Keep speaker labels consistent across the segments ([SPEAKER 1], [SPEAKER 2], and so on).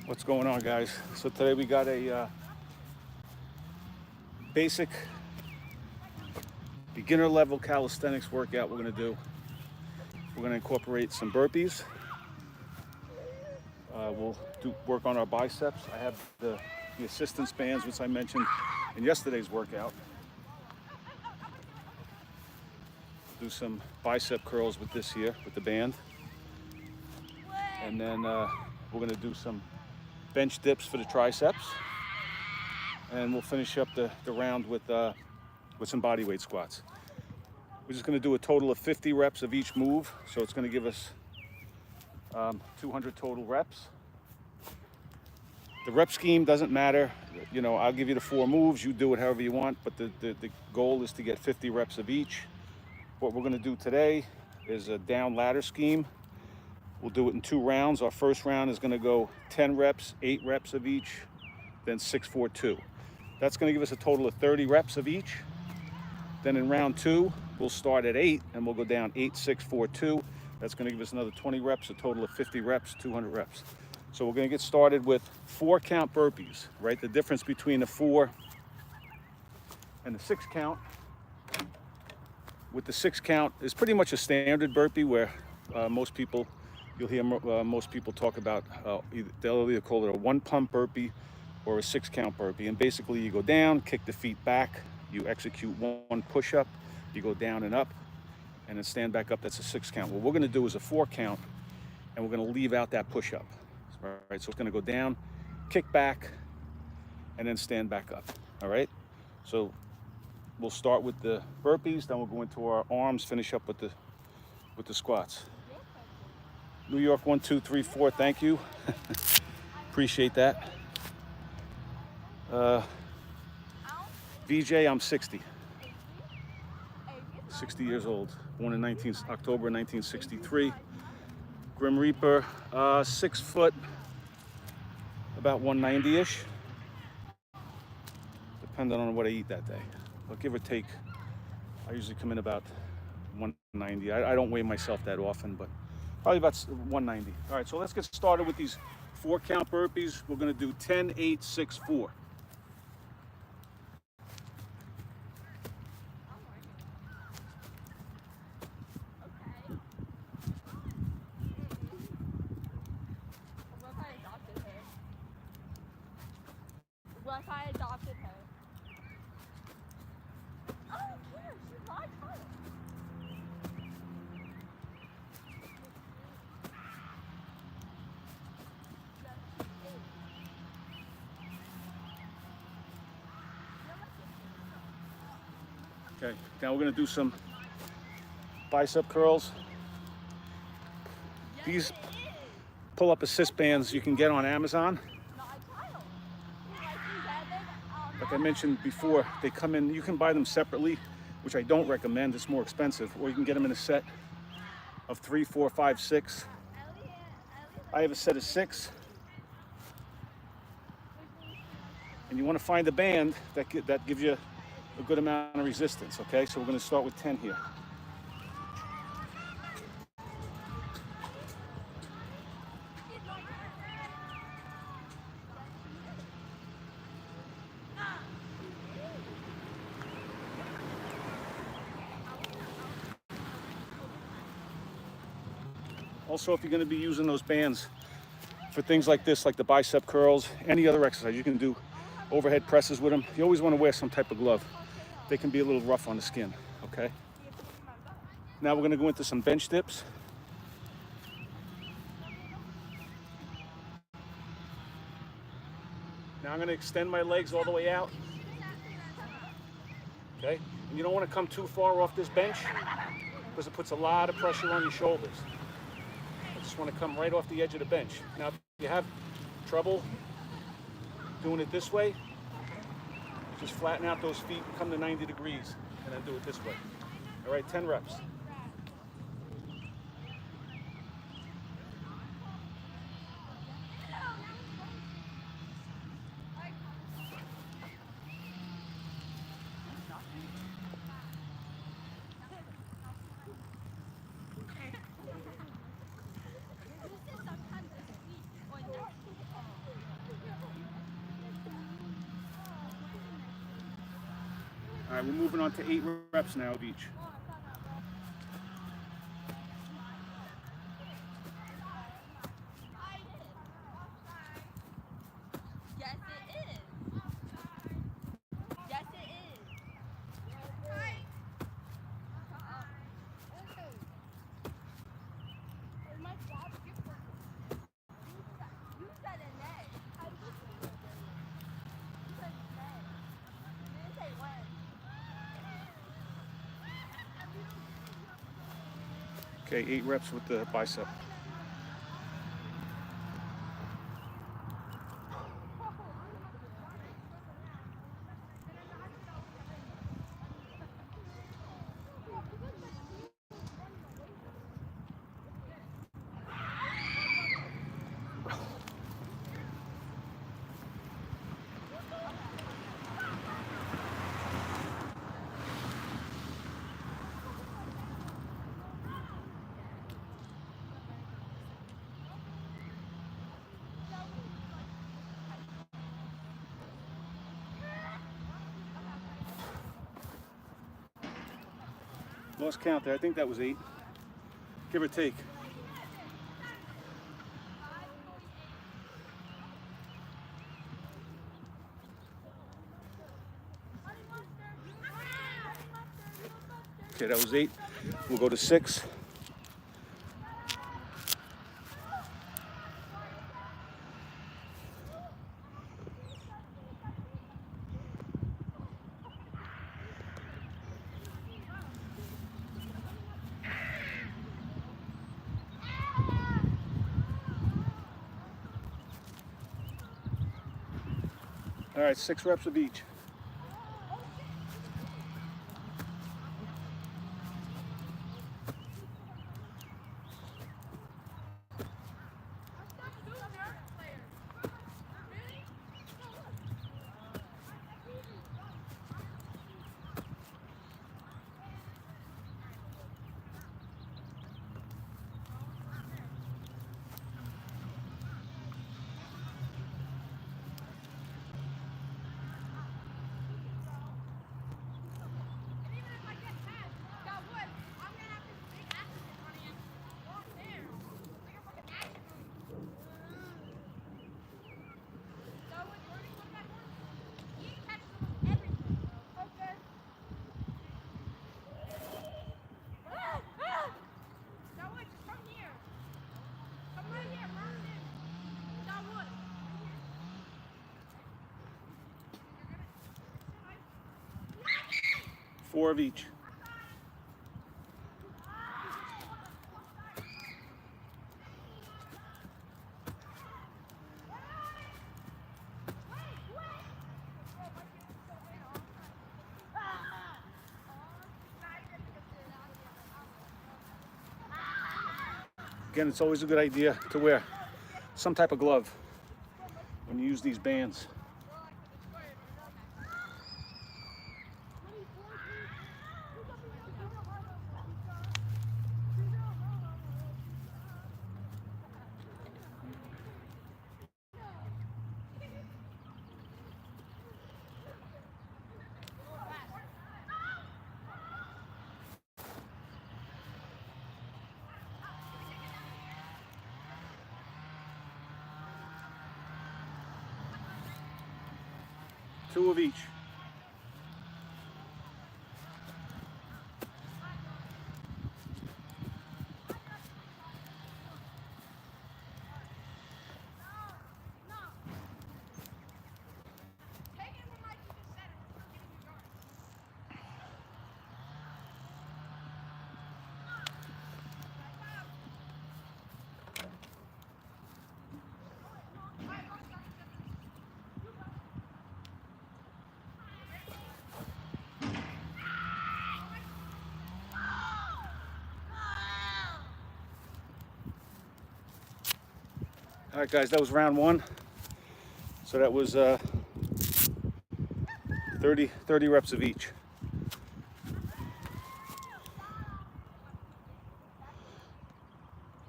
[SPEAKER 1] What's going on, guys? So today we got a basic beginner level calisthenics workout we're going to do. We're going to incorporate some burpees. We'll work on our biceps. I have the assistance bands, which I mentioned in yesterday's workout. Do some bicep curls with this here, with the band. And then we're going to do some bench dips for the triceps. And we'll finish up the round with some bodyweight squats. We're just going to do a total of 50 reps of each move. So it's going to give us 200 total reps. The rep scheme doesn't matter. You know, I'll give you the 4 moves. You do it however you want. But the goal is to get 50 reps of each. What we're going to do today is a down ladder scheme. We'll do it in 2 rounds. Our first round is going to go 10 reps, 8 reps of each, then 6, 4, 2. That's going to give us a total of 30 reps of each. Then in round 2, we'll start at 8 and we'll go down 8, 6, 4, 2. That's going to give us another 20 reps, a total of 50 reps, 200 reps. So we're going to get started with 4 count burpees, right? The difference between the 4 and the 6 count. With the 6 count is pretty much a standard burpee where most people, you'll hear most people talk about, they'll either call it a 1 pump burpee or a 6 count burpee. And basically you go down, kick the feet back, you execute 1 push up, you go down and up, and then stand back up. That's a 6 count. What we're going to do is a 4 count, and we're going to leave out that push up. All right, so it's going to go down, kick back, and then stand back up. All right, so we'll start with the burpees, then we'll go into our arms, finish up with the squats. New York 1, 2, 3, 4. Thank you. Appreciate that. VJ, I'm 60 years old, born in October 1963. Grim Reaper, 6 foot, about 190-ish, depending on what I eat that day. But give or take, I usually come in about 190. I don't weigh myself that often, but probably about 190. All right, so let's get started with these 4 count burpees. We're gonna do 10, 8, 6, 4.
[SPEAKER 2] What if I adopted her? I don't care. She's my child.
[SPEAKER 1] Okay, now we're gonna do some bicep curls. These pull-up assist bands you can get on Amazon. Like I mentioned before, they come in, you can buy them separately, which I don't recommend, it's more expensive, or you can get them in a set of 3, 4, 5, 6. I have a set of 6. And you want to find a band that gives you a good amount of resistance, okay? So we're going to start with 10 here. Also, if you're going to be using those bands for things like this, like the bicep curls, any other exercise, you can do overhead presses with them. You always want to wear some type of glove. They can be a little rough on the skin, okay? Now we're going to go into some bench dips. Now I'm going to extend my legs all the way out, okay? And you don't want to come too far off this bench because it puts a lot of pressure on your shoulders. Just want to come right off the edge of the bench. Now, if you have trouble doing it this way, just flatten out those feet, come to 90 degrees, and then do it this way. All right, 10 reps. All right, we're moving on to 8 reps now of each.
[SPEAKER 2] Yes, it is. Yes, it is. My job is you said a nay. You said nay. You didn't say when.
[SPEAKER 1] Okay, 8 reps with the bicep. Lost count there. I think that was 8, give or take. Okay, that was 8. We'll go to 6. All right, 6 reps of each. Four of each. Again, it's always a good idea to wear some type of glove when you use these bands. Two of each. All right, guys, that was round 1. So that was 30 reps of each.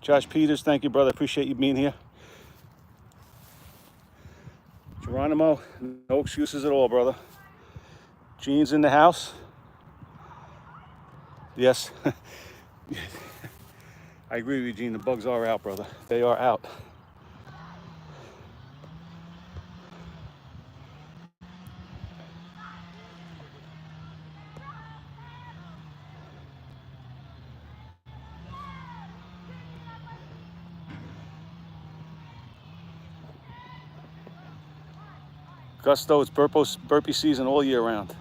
[SPEAKER 1] Josh Peters, thank you, brother. Appreciate you being here. Geronimo, no excuses at all, brother. Gene's in the house. Yes. I agree with you, Gene. The bugs are out, brother. They are out. Gusto, it's burpee season all year round.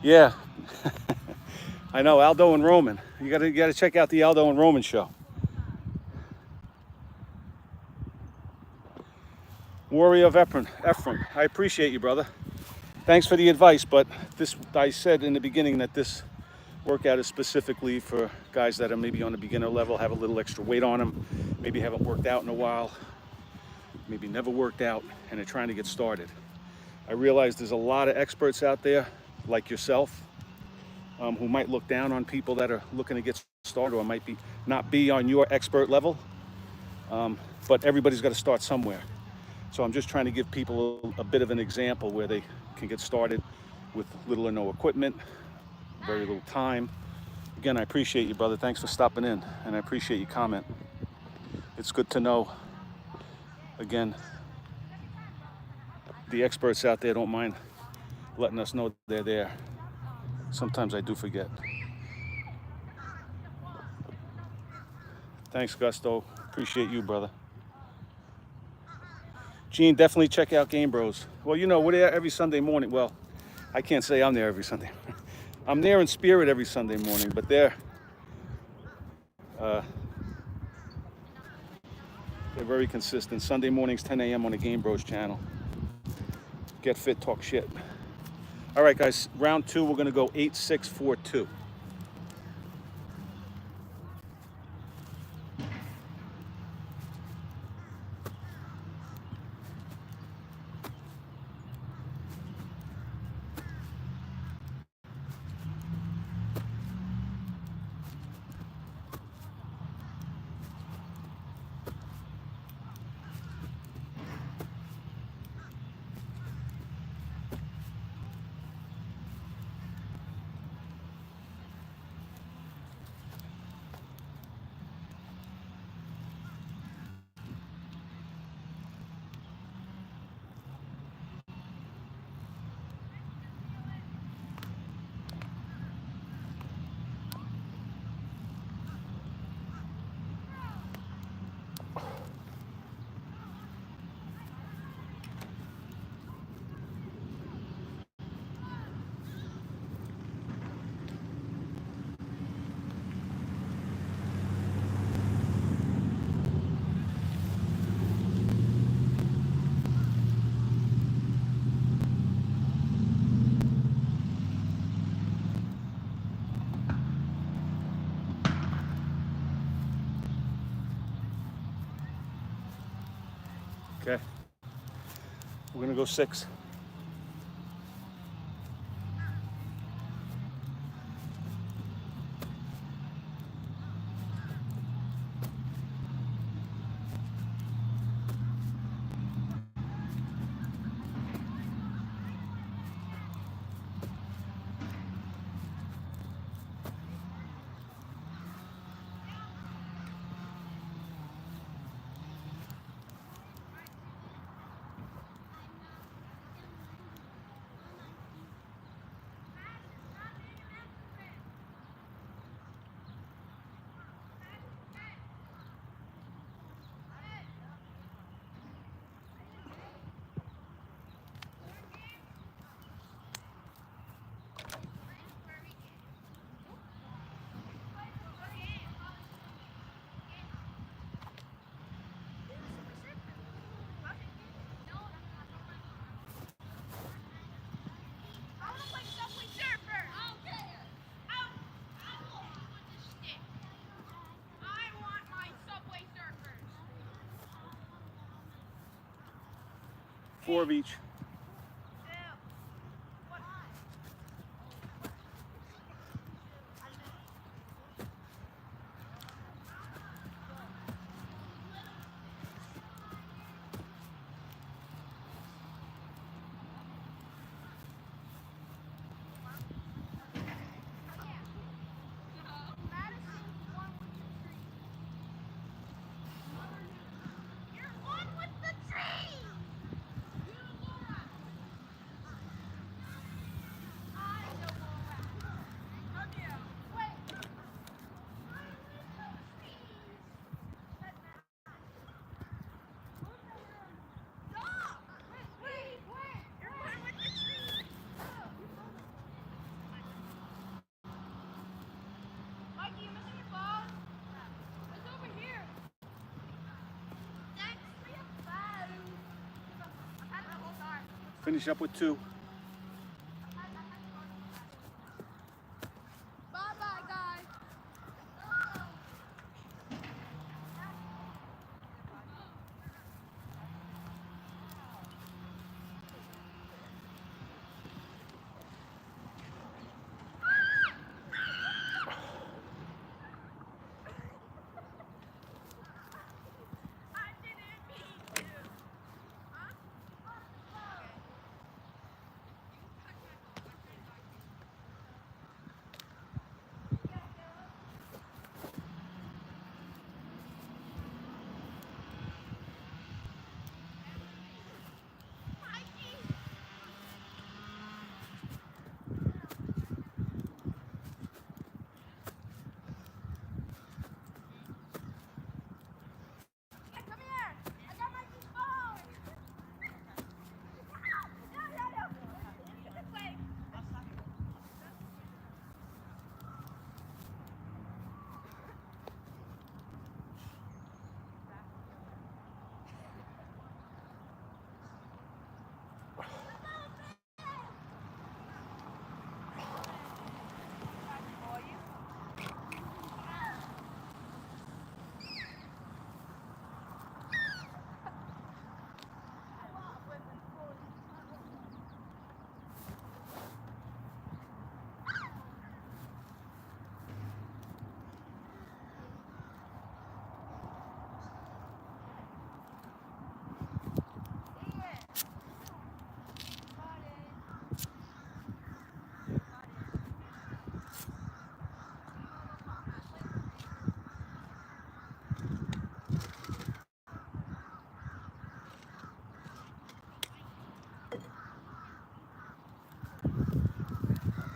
[SPEAKER 1] Yeah. I know, Aldo and Roman. You gotta check out the Aldo and Roman show. Warrior of Ephraim. I appreciate you, brother. Thanks for the advice, but I said in the beginning that this workout is specifically for guys that are maybe on the beginner level, have a little extra weight on them, maybe haven't worked out in a while, maybe never worked out, and they're trying to get started. I realize there's a lot of experts out there, like yourself, who might look down on people that are looking to get started, or might not be on your expert level, but everybody's got to start somewhere. So I'm just trying to give people a bit of an example where they can get started with little or no equipment, very little time. Again, I appreciate you, brother. Thanks for stopping in, and I appreciate your comment. It's good to know, again, the experts out there don't mind letting us know they're there. Sometimes I do forget. Thanks, Gusto. Appreciate you, brother. Gene, definitely check out Game Bros. Well, you know, we're there every Sunday morning. Well, I can't say I'm there every Sunday. I'm there in spirit every Sunday morning, but they're very consistent. Sunday mornings, 10 a.m. on the Game Bros channel. Get fit, talk shit. All right, guys, round 2, we're gonna go 8-6-4-2. Okay, we're gonna go 6. Four of each. Finish up with 2.
[SPEAKER 2] Bye-bye, guys.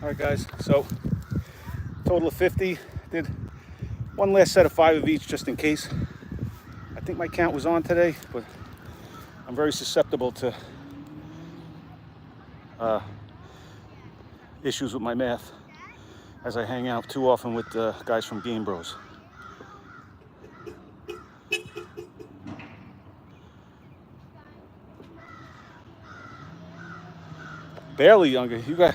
[SPEAKER 1] All right, guys, so total of 50. Did one last set of 5 of each just in case. I think my count was on today, but I'm very susceptible to issues with my math as I hang out too often with guys from Game Bros. Barely younger. You got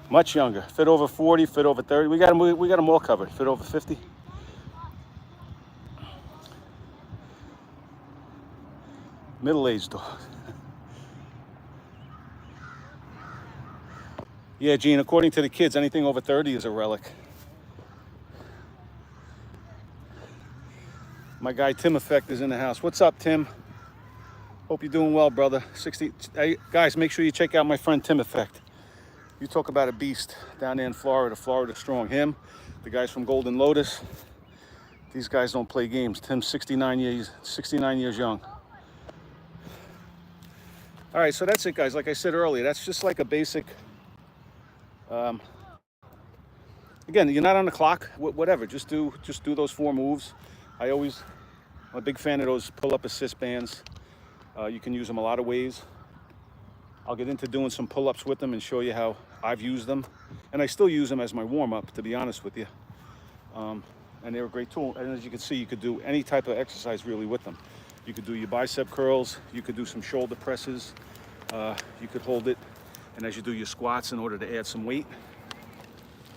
[SPEAKER 1] much younger. Fit over 40, fit over 30. We got them all covered. Fit over 50. Middle-aged dog. Yeah, Gene, according to the kids, anything over 30 is a relic. My guy Tim Effect is in the house. What's up, Tim? Hope you're doing well, brother. 60. Hey, guys, make sure you check out my friend Tim Effect. You talk about a beast down there in Florida. Florida strong. Him, the guys from Golden Lotus. These guys don't play games. Tim's 69 years young. All right, so that's it, guys. Like I said earlier, that's just like a basic. Again, you're not on the clock. Whatever. Just do those 4 moves. I'm a big fan of those pull-up assist bands. You can use them a lot of ways. I'll get into doing some pull-ups with them and show you how I've used them. And I still use them as my warm-up, to be honest with you. And they're a great tool. And as you can see, you could do any type of exercise really with them. You could do your bicep curls. You could do some shoulder presses. You could hold it. And as you do your squats, in order to add some weight,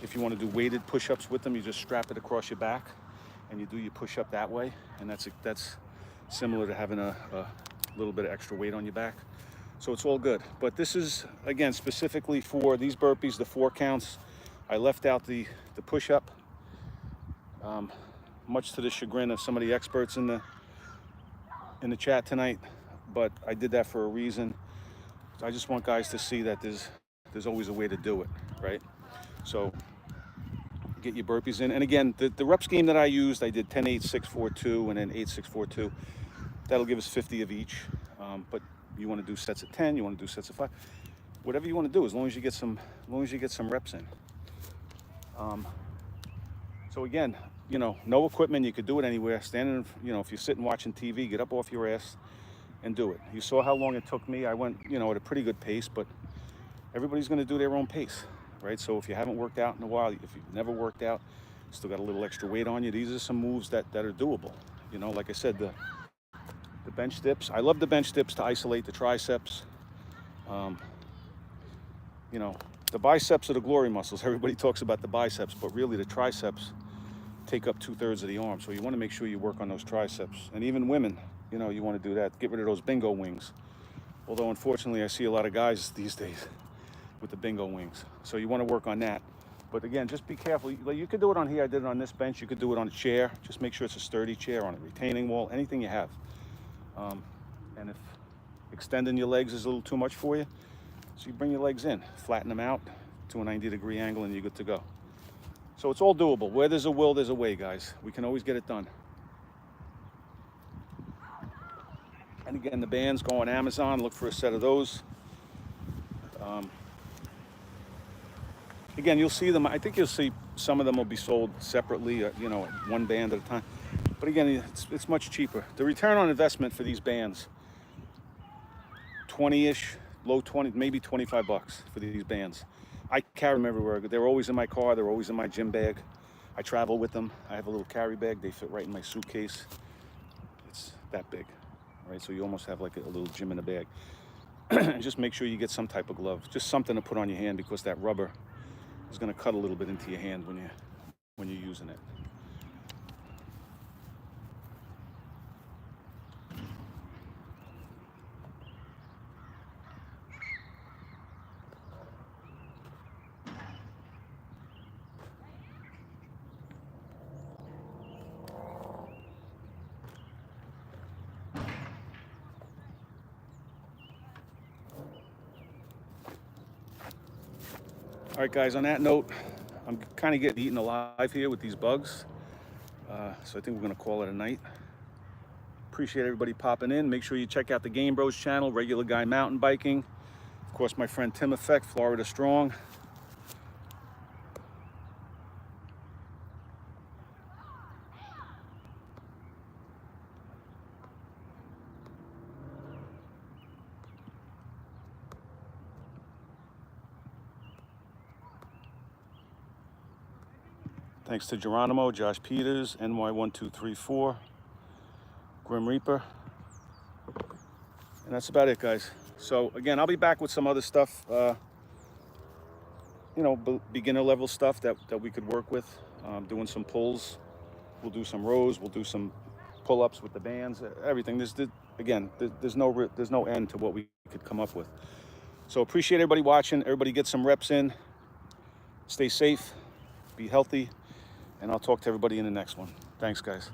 [SPEAKER 1] if you want to do weighted push-ups with them, you just strap it across your back and you do your push-up that way. And that's similar to having a little bit of extra weight on your back. So it's all good. But this is, again, specifically for these burpees, the 4 counts. I left out the push-up, much to the chagrin of some of the experts in the chat tonight. But I did that for a reason. I just want guys to see that there's always a way to do it, right? So get your burpees in. And again, the rep scheme that I used, I did 10, 8, 6, 4, 2, and then 8, 6, 4, 2. That'll give us 50 of each. But you want to do sets of 10, you want to do sets of 5, whatever you want to do, as long as you get some reps in. So again, no equipment. You could do it anywhere. Standing, if you're sitting watching TV, get up off your ass and do it. You saw how long it took me. I went, at a pretty good pace, but everybody's going to do their own pace, right? So if you haven't worked out in a while, if you've never worked out, still got a little extra weight on you, these are some moves that are doable. Like I said, the bench dips. I love the bench dips to isolate the triceps. You know, the biceps are the glory muscles. Everybody talks about the biceps, but really the triceps take up 2/3 of the arm. So you want to make sure you work on those triceps. And even women, you know, you want to do that. Get rid of those bingo wings. Although unfortunately I see a lot of guys these days with the bingo wings. So you want to work on that. But again, just be careful. You could do it on here. I did it on this bench. You could do it on a chair. Just make sure it's a sturdy chair, on a retaining wall, anything you have. And if extending your legs is a little too much for you, so you bring your legs in, flatten them out to a 90-degree angle, and you're good to go. So it's all doable. Where there's a will, there's a way, guys. We can always get it done. And again, the bands, go on Amazon, look for a set of those. Again, you'll see them. I think you'll see some of them will be sold separately, you know, one band at a time. But again, it's much cheaper. The return on investment for these bands, 20-ish, low 20, maybe 25 bucks for these bands. I carry them everywhere. They're always in my car. They're always in my gym bag. I travel with them. I have a little carry bag. They fit right in my suitcase. It's that big, right? So you almost have like a little gym in a bag. And just make sure you get some type of glove, just something to put on your hand, because that rubber is going to cut a little bit into your hand when you're using it. All right, guys, on that note, I'm kind of getting eaten alive here with these bugs. So I think we're going to call it a night. Appreciate everybody popping in. Make sure you check out the Game Bros channel, Regular Guy Mountain Biking. Of course, my friend Tim Effect, Florida Strong. Thanks to Geronimo, Josh Peters, NY1234, Grim Reaper. And that's about it, guys. So again, I'll be back with some other stuff, you know, beginner level stuff that we could work with, doing some pulls. We'll do some rows, we'll do some pull-ups with the bands, everything. There's no end to what we could come up with. So appreciate everybody watching. Everybody get some reps in. Stay safe, be healthy, and I'll talk to everybody in the next one. Thanks, guys.